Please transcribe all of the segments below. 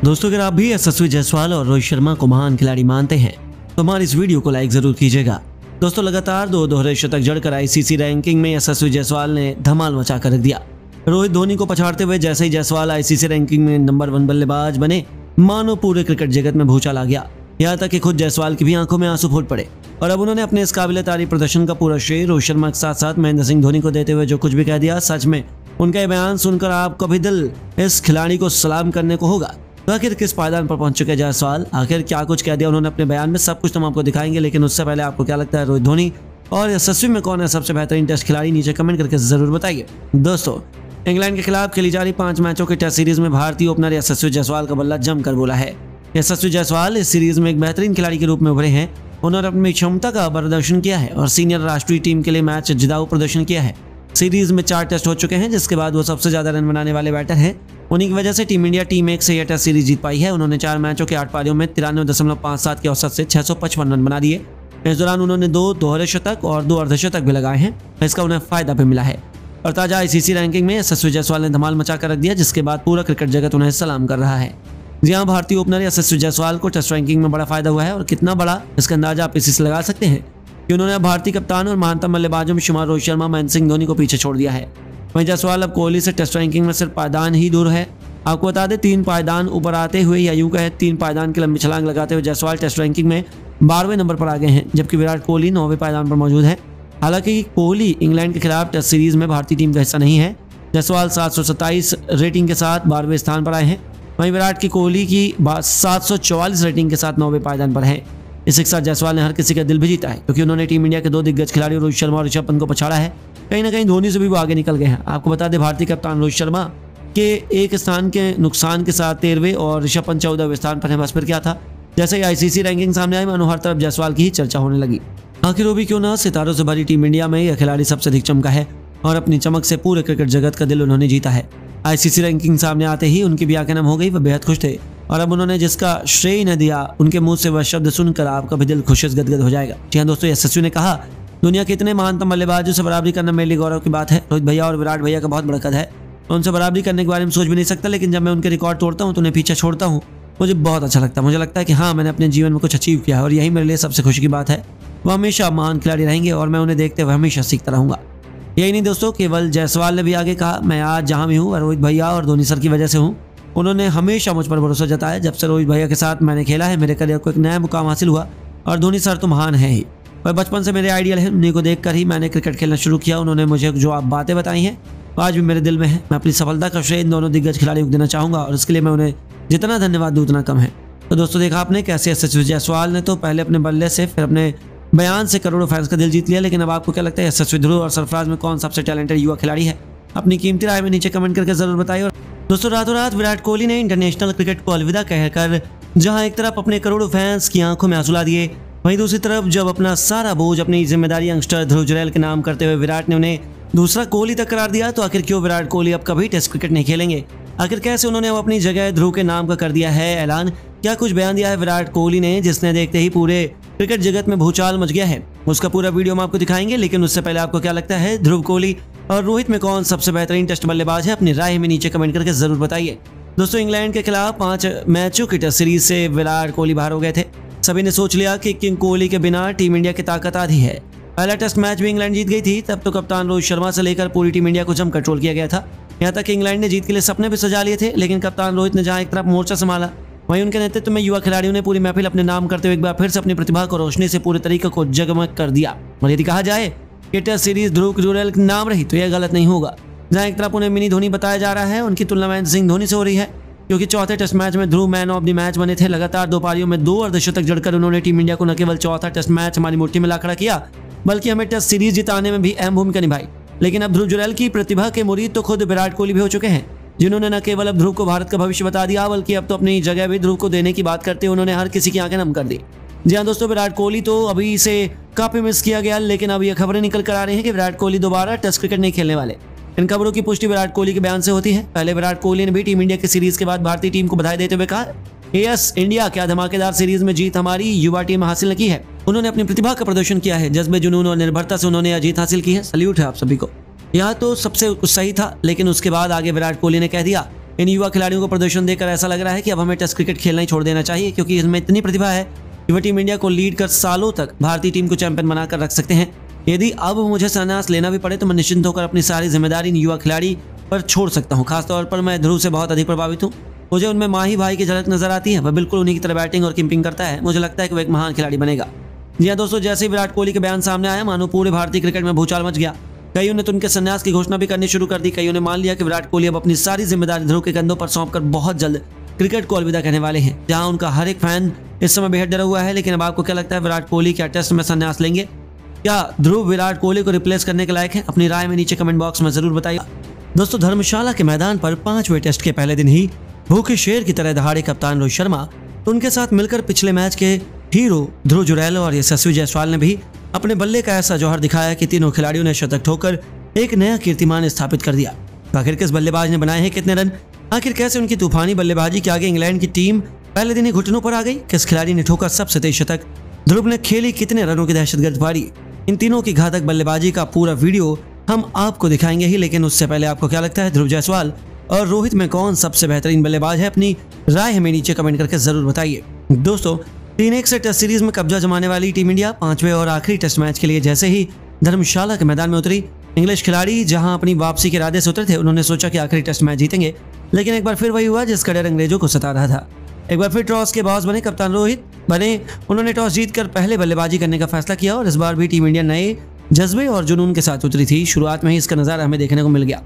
दोस्तों अगर आप भी यशस्वी जायसवाल और रोहित शर्मा को महान खिलाड़ी मानते हैं तो हमारी इस वीडियो को लाइक जरूर कीजिएगा। दोस्तों लगातार दो दोहरे शतक जड़कर आईसीसी रैंकिंग में यशस्वी जायसवाल ने धमाल मचा कर रख दिया। रोहित धोनी को पछाड़ते हुए जैसे ही जायसवाल आईसीसी रैंकिंग में नंबर 1 बल्लेबाज बने, मानो पूरे क्रिकेट जगत में भूचाल आ गया। यहाँ तक कि खुद जायसवाल की भी आंखों में आंसू फूट पड़े और अब उन्होंने अपने इस काबिल तारीफ प्रदर्शन का पूरा श्रेय रोहित शर्मा के साथ साथ महेंद्र सिंह धोनी को देते हुए जो कुछ भी कह दिया, सच में उनका ये बयान सुनकर आपका भी दिल इस खिलाड़ी को सलाम करने को होगा। तो आखिर किस पायदान पर पहुंच चुके जायसवाल, आखिर क्या कुछ कह दिया उन्होंने अपने बयान में, सब कुछ तो हम आपको दिखाएंगे। लेकिन उससे पहले आपको क्या लगता है रोहित धोनी और यशस्वी में कौन है सबसे बेहतरीन टेस्ट खिलाड़ी, नीचे कमेंट करके जरूर बताइए। दोस्तों इंग्लैंड के खिलाफ खेली जा रही 5 मैचों की टेस्ट सीरीज में भारतीय ओपनर यशस्वी जायसवाल का बल्ला जमकर बोला है। यशस्वी जायसवाल इस सीरीज में एक बेहतरीन खिलाड़ी के रूप में उभरे हैं। उन्होंने अपनी क्षमता का प्रदर्शन किया है और सीनियर राष्ट्रीय टीम के लिए मैच जिताऊ प्रदर्शन किया है। सीरीज में 4 टेस्ट हो चुके हैं जिसके बाद वो सबसे ज्यादा रन बनाने वाले बैटर हैं। उन्हीं की वजह से टीम इंडिया टीम 1 से यह टेस्ट सीरीज जीत पाई है। उन्होंने 4 मैचों के 8 पारियों में 93.57 के औसत से 655 रन बना दिए। इस दौरान उन्होंने 2 दोहरे शतक और 2 अर्धशतक भी लगाए हैं। इसका उन्हें फायदा भी मिला है और ताजा आईसीसी रैंकिंग में यशस्वी जायसवाल ने धमाल मचा कर रख दिया, जिसके बाद पूरा क्रिकेट जगत उन्हें सलाम कर रहा है। जी हाँ, भारतीय ओपनर यशस्वी जायसवाल को टेस्ट रैंकिंग में बड़ा फायदा हुआ है और कितना बड़ा इसका अंदाजा आप इसी से लगा सकते हैं कि उन्होंने भारतीय कप्तान और महानतम बल्लेबाजों में शुमार रोहित शर्मा, महेंद्र सिंह धोनी को पीछे छोड़ दिया है। वहीं जायसवाल अब कोहली से टेस्ट रैंकिंग में सिर्फ पायदान ही दूर है। आपको बता दें 3 पायदान ऊपर आते हुए या यूं कहे 3 पायदान की लंबी छलांग लगाते हुए जायसवाल टेस्ट रैंकिंग में 12वें नंबर पर आ गए हैं, जबकि विराट कोहली 9वें पायदान पर मौजूद है। हालांकि कोहली इंग्लैंड के खिलाफ टेस्ट सीरीज में भारतीय टीम का हिस्सा नहीं है। जायसवाल 727 रेटिंग के साथ 12वें स्थान पर आए हैं। वहीं विराट की कोहली की 744 रेटिंग के साथ 9वें पायदान पर है। इसी के साथ जायसवाल ने हर किसी का दिल भी जीता है, क्योंकि उन्होंने टीम इंडिया के 2 दिग्गज खिलाड़ियों रोहित शर्मा और ऋषभ पंत को पछाड़ा है। कहीं ना कहीं धोनी से भी वो आगे निकल गए हैं। आपको बता दें भारतीय कप्तान रोहित शर्मा के 1 स्थान के नुकसान के साथ 13वें और ऋषभ पंत 14वें स्थान पर है। बस फिर क्या था, जैसे ही आईसीसी रैंकिंग सामने आई मानो हर तरफ जायसवाल की ही चर्चा होने लगी। आखिर वो भी क्यों ना, सितारों से भरी टीम इंडिया में यह खिलाड़ी सबसे अधिक चमका है और अपनी चमक से पूरे क्रिकेट जगत का दिल उन्होंने जीता है। आईसीसी रैंकिंग सामने आते ही उनकी भी आंखें नम हो गई, वह बेहद खुश थे और अब उन्होंने जिसका श्रेय न दिया, उनके मुंह से वह शब्द सुनकर आपका भी दिल खुश गदगद हो जाएगा। जी हाँ दोस्तों, यशस्वी ने कहा दुनिया के इतने महानतम बल्लेबाजों से बराबरी करना मेरे लिए गौरव की बात है। रोहित भैया और विराट भैया का बहुत बड़ा कद है, उनसे बराबरी करने के बारे में सोच भी नहीं सकता, लेकिन जब मैं उनके रिकॉर्ड तोड़ता हूँ तो उन्हें पीछे छोड़ता हूँ, मुझे बहुत अच्छा लगता है। मुझे लगता है कि हाँ, मैंने अपने जीवन में कुछ अचीव किया है और यही मेरे लिए सबसे खुशी की बात है। वो हमेशा महान खिलाड़ी रहेंगे और मैं उन्हें देखते हुए हमेशा सीखता रहूंगा। यही नहीं दोस्तों, केवल जायसवाल ने भी आगे कहा, मैं आज जहाँ भी हूँ रोहित भैया और धोनी सर की वजह से हूँ। उन्होंने हमेशा मुझ पर भरोसा जताया। जब से रोहित भैया के साथ मैंने खेला है, मेरे करियर को एक नया मुकाम हासिल हुआ और धोनी सर तो महान है ही। वह बचपन से मेरे आइडियल है, उन्हीं को देखकर ही मैंने क्रिकेट खेलना शुरू किया। उन्होंने मुझे जो आप बातें बताई हैं आज भी मेरे दिल में है। मैं अपनी सफलता का श्रेय इन दोनों दिग्गज खिलाड़ियों को देना चाहूँगा और इसके लिए मैं उन्हें जितना धन्यवाद दूँ उतना कम है। तो दोस्तों देखा आपने कैसे यशस्वी जायसवाल ने तो पहले अपने बल्ले से फिर अपने बयान से करोड़ों फैंस का दिल जीत लिया। लेकिन अब आपको क्या लगता है यशस्वी ध्रुव और सरफराज में कौन सबसे टैलेंटेड युवा खिलाड़ी है? अपनी कीमती राय में नीचे कमेंट करके जरूर बताइए। और दोस्तों रातों रात विराट कोहली ने इंटरनेशनल क्रिकेट को अलविदा कहकर जहां एक तरफ अपने करोड़ों फैंस की आंखों में आंसू ला दिए, वहीं दूसरी तरफ जब अपना सारा बोझ अपनी जिम्मेदारी यंगस्टर ध्रुव जुरैल के नाम करते हुए विराट ने उन्हें दूसरा कोहली तक करार दिया, तो आखिर क्यों विराट कोहली अब कभी टेस्ट क्रिकेट नहीं खेलेंगे? आखिर कैसे उन्होंने अब अपनी जगह ध्रुव के नाम का कर दिया है ऐलान? क्या कुछ बयान दिया है विराट कोहली ने जिसने देखते ही पूरे क्रिकेट जगत में भूचाल मच गया है? उसका पूरा वीडियो हम आपको दिखाएंगे। लेकिन उससे पहले आपको क्या लगता है ध्रुव कोहली और रोहित में कौन सबसे बेहतरीन टेस्ट बल्लेबाज है? अपनी राय में नीचे कमेंट करके जरूर बताइए। दोस्तों इंग्लैंड के खिलाफ 5 मैचों की टेस्ट सीरीज से विराट कोहली बाहर हो गए थे। सभी ने सोच लिया कि किंग कोहली के बिना टीम इंडिया की ताकत आधी है। पहला टेस्ट मैच भी इंग्लैंड जीत गई थी, तब तो कप्तान रोहित शर्मा से लेकर पूरी टीम इंडिया को जम कंट्रोल किया गया था। यहाँ तक कि इंग्लैंड ने जीत के लिए सपने भी सजा लिए थे, लेकिन कप्तान रोहित ने जहाँ एक तरफ मोर्चा संभाला, वहीं उनके नेतृत्व में युवा खिलाड़ियों ने पूरी महफिल अपने नाम करते हुए एक बार फिर से अपनी प्रतिभा को रोशनी से पूरे तरीके को जगमग कर दिया। और यदि कहा जाए कि टेस्ट सीरीज ध्रुव जुरैल के नाम रही तो यह गलत नहीं होगा। जहाँ एक तरफ उन्हें मिनी धोनी बताया जा रहा है, उनकी तुलना महेंद्र सिंह धोनी से हो रही है, क्योंकि चौथे टेस्ट मैच में ध्रुव मैन ऑफ द मैच बने थे। लगातार 2 पारियों में 2 अर्धशतक जड़कर उन्होंने टीम इंडिया को न केवल चौथा टेस्ट मैच हमारी मुट्ठी में ला खड़ा किया, बल्कि हमें टेस्ट सीरीज जिताने में भी अहम भूमिका निभाई। लेकिन अब ध्रुव जुरैल की प्रतिभा के मुरीद तो खुद विराट कोहली भी हो चुके हैं, जिन्होंने न केवल अब ध्रुव को भारत का भविष्य बता दिया, बल्कि अब तो अपनी जगह भी ध्रुव को देने की बात करते उन्होंने हर किसी की आंखें नम कर दी। जी हाँ दोस्तों, विराट कोहली तो अभी से काफी मिस किया गया, लेकिन अब ये खबरें निकल कर आ रही हैं कि विराट कोहली दोबारा टेस्ट क्रिकेट नहीं खेलने वाले। इन खबरों की पुष्टि विराट कोहली के बयान से होती है। पहले विराट कोहली ने भी टीम इंडिया की सीरीज के बाद भारतीय टीम को बधाई देते हुए कहा, यस इंडिया, क्या धमाकेदार सीरीज में जीत हमारी युवा टीम हासिल की है। उन्होंने अपनी प्रतिभा का प्रदर्शन किया है, जज्बे, जुनून और निर्भरता से उन्होंने यह जीत हासिल की है। सल्यूट है आप सभी को। यह तो सबसे कुछ सही था, लेकिन उसके बाद आगे विराट कोहली ने कह दिया इन युवा खिलाड़ियों को प्रदर्शन देखकर ऐसा लग रहा है कि अब हमें टेस्ट क्रिकेट खेलना ही छोड़ देना चाहिए, क्योंकि इसमें इतनी प्रतिभा है कि वह टीम इंडिया को लीड कर सालों तक भारतीय टीम को चैंपियन बनाकर रख सकते हैं। यदि अब मुझे संन्यास लेना भी पड़े तो मैं निश्चिंत होकर अपनी सारी जिम्मेदारी इन युवा खिलाड़ी पर छोड़ सकता हूँ। खासतौर पर मैं ध्रुव से बहुत अधिक प्रभावित हूँ। मुझे उनमें माही भाई की झलक नजर आती है। वह बिल्कुल उन्हीं की तरह बैटिंग और कीपिंग करता है। मुझे लगता है कि वह एक महान खिलाड़ी बनेगा। जी हाँ दोस्तों, जैसे ही विराट कोहली के बयान सामने आया, मानो पूरे भारतीय क्रिकेट में भूचाल मच गया। कईयों ने तो उनके संन्यास की घोषणा भी करनी शुरू कर दी। कईयों ने मान लिया कि विराट कोहली अब अपनी सारी जिम्मेदारी ध्रुव के कंधों पर सौंपकर बहुत जल्द क्रिकेट को अलविदा कहने वाले हैं। जहां उनका हर एक फैन इस समय बेहद डरा हुआ है। लेकिन अब आपको क्या लगता है, विराट कोहली क्या टेस्ट में संन्यास लेंगे? क्या ध्रुव विराट कोहली को रिप्लेस करने के लायक है? अपनी राय में नीचे कमेंट बॉक्स में जरूर बताइए। दोस्तों, धर्मशाला के मैदान पर 5वें टेस्ट के पहले दिन ही भूखे शेर की तरह दहाड़े कप्तान रोहित शर्मा, उनके साथ मिलकर पिछले मैच के हीरो ध्रुव जुरैल और यशस्वी जायसवाल ने भी अपने बल्ले का ऐसा जौहर दिखाया कि तीनों खिलाड़ियों ने शतक ठोकर एक नया कीर्तिमान स्थापित कर दिया। आखिर किस बल्लेबाज ने बनाए हैं कितने रन? आखिर कैसे उनकी तूफानी बल्लेबाजी के आगे इंग्लैंड की टीम पहले दिन ही घुटनों पर आ गई? किस खिलाड़ी ने ठोका सबसे तेज शतक? ध्रुव ने खेली कितने रनों की दहशतगर्द पारी? इन तीनों की घातक बल्लेबाजी का पूरा वीडियो हम आपको दिखाएंगे ही। लेकिन उससे पहले आपको क्या लगता है, ध्रुव जायसवाल और रोहित में कौन सबसे बेहतरीन बल्लेबाज है? अपनी राय हमें नीचे कमेंट करके जरूर बताइए। दोस्तों, 3-1 से टेस्ट सीरीज में कब्जा जमाने वाली टीम इंडिया 5वें और आखिरी टेस्ट मैच के लिए जैसे ही धर्मशाला के मैदान में उतरी, इंग्लिश खिलाड़ी जहां अपनी वापसी के इरादे से उतरे थे, उन्होंने सोचा कि आखिरी टेस्ट मैच जीतेंगे। लेकिन एक बार फिर वही हुआ जिसका डर अंग्रेजों को सता रहा था। एक बार फिर टॉस के बॉस बने कप्तान रोहित बने। उन्होंने टॉस जीतकर पहले बल्लेबाजी करने का फैसला किया और इस बार भी टीम इंडिया नए जज्बे और जुनून के साथ उतरी थी। शुरुआत में ही इसका नजारा हमें देखने को मिल गया।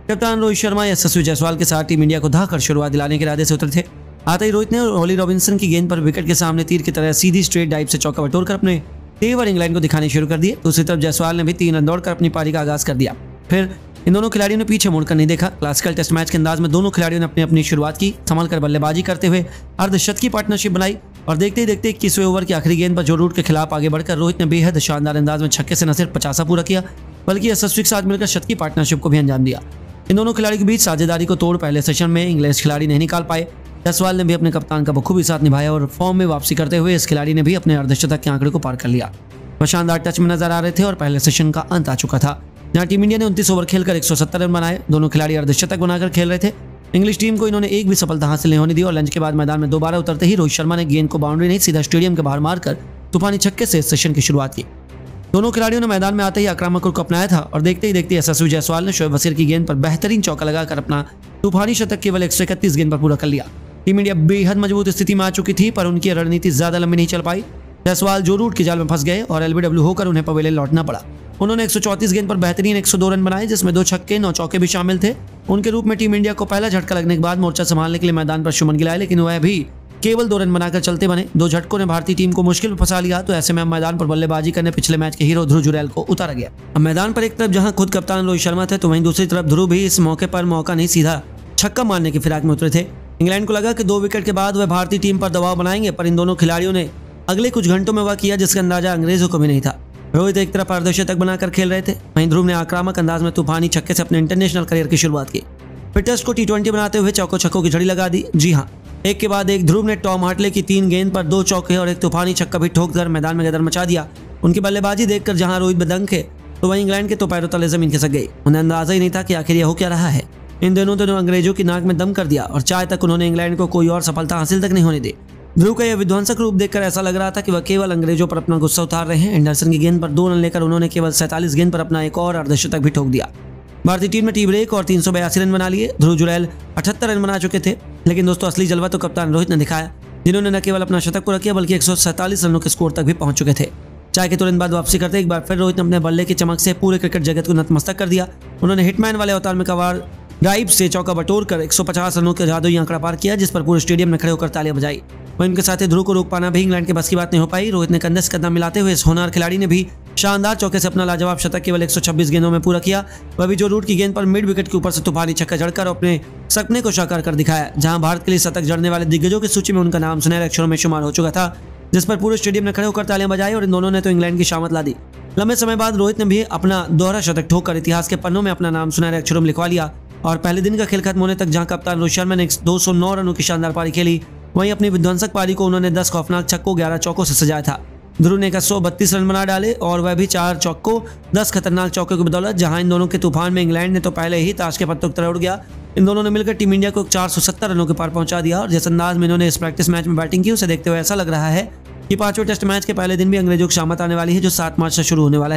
कप्तान रोहित शर्मा यशस्वी जायसवाल के साथ टीम इंडिया को धाकर शुरुआत दिलाने के इरादे से उतरे थे। आते ही रोहित ने ओली रॉबिन्सन की गेंद पर विकेट के सामने तीर की तरह सीधी स्ट्रेट डाइव से चौका बटोरकर अपने तेवर इंग्लैंड को दिखाने शुरू कर दिए। दूसरी तरफ जायसवाल ने भी 3 रन दौड़कर अपनी पारी का आगाज कर दिया। फिर इन दोनों खिलाड़ियों ने पीछे मुड़कर नहीं देखा। क्लासिकल टेस्ट मैच के अंदाज में दोनों खिलाड़ियों ने अपनी अपनी शुरुआत की। संभल कर बल्लेबाजी करते हुए अर्धशतकी पार्टनरशिप बनाई और देखते ही देखते 21वें ओवर की आखिरी गेंद पर जो रूट के खिलाफ आगे बढ़कर रोहित ने बेहद शानदार अंदाज में छक्के से न सिर्फ 50 पूरा किया, बल्कि यशस्वी के साथ मिलकर शतकी पार्टनरशिप को भी अंजाम दिया। इन दोनों खिलाड़ियों के बीच साझेदारी को तोड़ पहले सेशन में इंग्लिश खिलाड़ी नहीं निकाल पाए। जायसवाल ने भी अपने कप्तान का बखूबी साथ निभाया और फॉर्म में वापसी करते हुए इस खिलाड़ी ने भी अपने अर्धशतक के आंकड़े को पार कर लिया। वह शानदार टच में नजर आ रहे थे और पहले सेशन का अंत आ चुका था, जहां टीम इंडिया ने 29 ओवर खेलकर 170 रन बनाए। दोनों खिलाड़ी अर्धशतक बनाकर खेल रहे थे। इंग्लिश टीम को इन्होंने एक भी सफलता हासिल नहीं होने दी और लंच के बाद मैदान में दोबारा उतरते ही रोहित शर्मा ने गेंद को बाउंड्री नहीं सीधा स्टेडियम के बाहर मारकर तूफानी छक्के से सेशन की शुरुआत की। दोनों खिलाड़ियों ने मैदान में आते ही आक्रामक रुख अपनाया था और देखते ही देखते यशस्वी जायसवाल ने शोएब वसीर की गेंद पर बेहतरीन चौका लगाकर अपना तूफानी शतक केवल 131 गेंद पर पूरा कर लिया। टीम इंडिया बेहद मजबूत स्थिति में आ चुकी थी, पर उनकी रणनीति ज्यादा लंबी नहीं चल पाई। जायसवाल जो रूट की जाल में फंस गए और एलबीडब्ल्यू होकर उन्हें पवेलियन लौटना पड़ा। उन्होंने 134 गेंद पर बेहतरीन 102 रन बनाए, जिसमें 2 छक्के 9 चौके भी शामिल थे। उनके रूप में टीम इंडिया को पहला झटका लगने के बाद मोर्चा संभालने के लिए मैदान पर शुभमन गिल आए, लेकिन वह भी केवल 2 रन बनाकर चलते बने। 2 झटकों ने भारतीय टीम को मुश्किल में फंसा लिया। तो ऐसे में अब मैदान पर बल्लेबाजी करने पिछले मैच के हीरो ध्रुव जुरैल को उतारा गया। अब मैदान पर एक तरफ जहां खुद कप्तान रोहित शर्मा थे, तो वहीं दूसरी तरफ ध्रुव भी इस मौके पर मौका नहीं सीधा छक्का मारने की फिराक में उतरे थे। इंग्लैंड को लगा कि 2 विकेट के बाद वह भारतीय टीम पर दबाव बनाएंगे, पर इन दोनों खिलाड़ियों ने अगले कुछ घंटों में वह किया जिसका अंदाजा अंग्रेजों को भी नहीं था। रोहित एक तरफ अर्धशतक बनाकर खेल रहे थे, वहीं ध्रुव ने आक्रामक अंदाज में तूफानी छक्के से अपने इंटरनेशनल करियर की शुरुआत की। फिर टेस्ट को T20 बनाते हुए चौकों छक्कों की झड़ी लगा दी। जी हाँ, एक के बाद एक ध्रुव ने टॉम हार्टले की 3 गेंद पर 2 चौके और एक तूफानी छक्का भी ठोककर मैदान में गदर मचा दिया। उनकी बल्लेबाजी देखकर जहां रोहित बेदंग थे, तो वहीं इंग्लैंड के तो पैरों तले जमीन खिसक गई। उन्हें अंदाजा ही नहीं था कि आखिर यह हो क्या रहा है। इन दोनों अंग्रेजों की नाक में दम कर दिया और चाय तक उन्होंने इंग्लैंड को कोई और सफलता हासिल तक नहीं होने दी। ध्रुव का यह विध्वंसक रूप देखकर ऐसा लग रहा था कि वह केवल अंग्रेजों पर अपना गुस्सा उतार रहे हैं। एंडरसन की गेंद पर 2 रन लेकर उन्होंने केवल 47 गेंद पर अपना एक और अर्धशतक भी ठोक दिया। भारतीय टीम ने टी ब्रेक और 382 रन बना लिए। ध्रुव जुरैल 78 रन बना चुके थे। लेकिन दोस्तों, असली जलवा तो कप्तान रोहित ने दिखाया, जिन्होंने न केवल अपना शतक पूरा किया बल्कि 147 रनों के स्कोर तक भी पहुंच चुके थे। चाय के तुरंत बाद वापसी करते एक बार फिर रोहित ने अपने बल्ले की चमक से पूरे क्रिकेट जगत को नतमस्तक कर दिया। उन्होंने हिटमैन वाले अवतार में कवार ड्राइव से चौका बटोरकर 150 रनों के जादुई आंकड़ा पार किया, जिस पर पूरे स्टेडियम ने खड़े होकर तालियां बजाई। वहीं उनके साथ ध्रुव को रोक पाना भी इंग्लैंड के बस की बात नहीं हो पाई। रोहित ने कंधे से कंधा मिलाते हुए इस होनहार खिलाड़ी ने भी शानदार चौके से अपना लाजवाब शतक केवल 126 गेंदों में पूरा किया। वह भी जो रूट की गेंद पर मिड विकेट के ऊपर से तूफानी छक्का जड़कर अपने सपने को साकार कर दिखाया। जहां भारत के लिए शतक जड़ने वाले दिग्गजों की सूची में उनका नाम सुनहरे अक्षरों में शुमार हो चुका था, जिस पर पूरे स्टेडियम ने खड़े होकर तालियां बजाई और इन दोनों ने तो इंग्लैंड की शामत ला दी। लंबे समय बाद रोहित ने भी अपना दोहरा शतक ठोककर इतिहास के पन्नों में अपना नाम सुनहरे अक्षरों में लिखवा लिया। और पहले दिन का खेल खत्म होने तक जहां कप्तान रोहित शर्मा ने 209 रनों की शानदार पारी खेली, वहीं अपनी विध्वंसक पारी को उन्होंने 10 खौफनाक छक्कों 11 चौकों से सजाया था। ध्रुव ने 132 रन बना डाले और वह भी 4 चौकों 10 खतरनाक चौकों की बदौलत। जहां इन दोनों के तूफान में इंग्लैंड ने तो पहले ही ताश के पत्तों की तरह उड़ गया। इन दोनों ने मिलकर टीम इंडिया को 470 रनों के पार पहुंचा दिया और जिस अंदाज में इन्होंने इस प्रैक्टिस मैच में बैटिंग की उसे देखते हुए ऐसा लग रहा है कि 5वें टेस्ट मैच के पहले दिन भी अंग्रेजों की शामत आने वाली है, जो 7 मार्च से शुरू होने वाला है।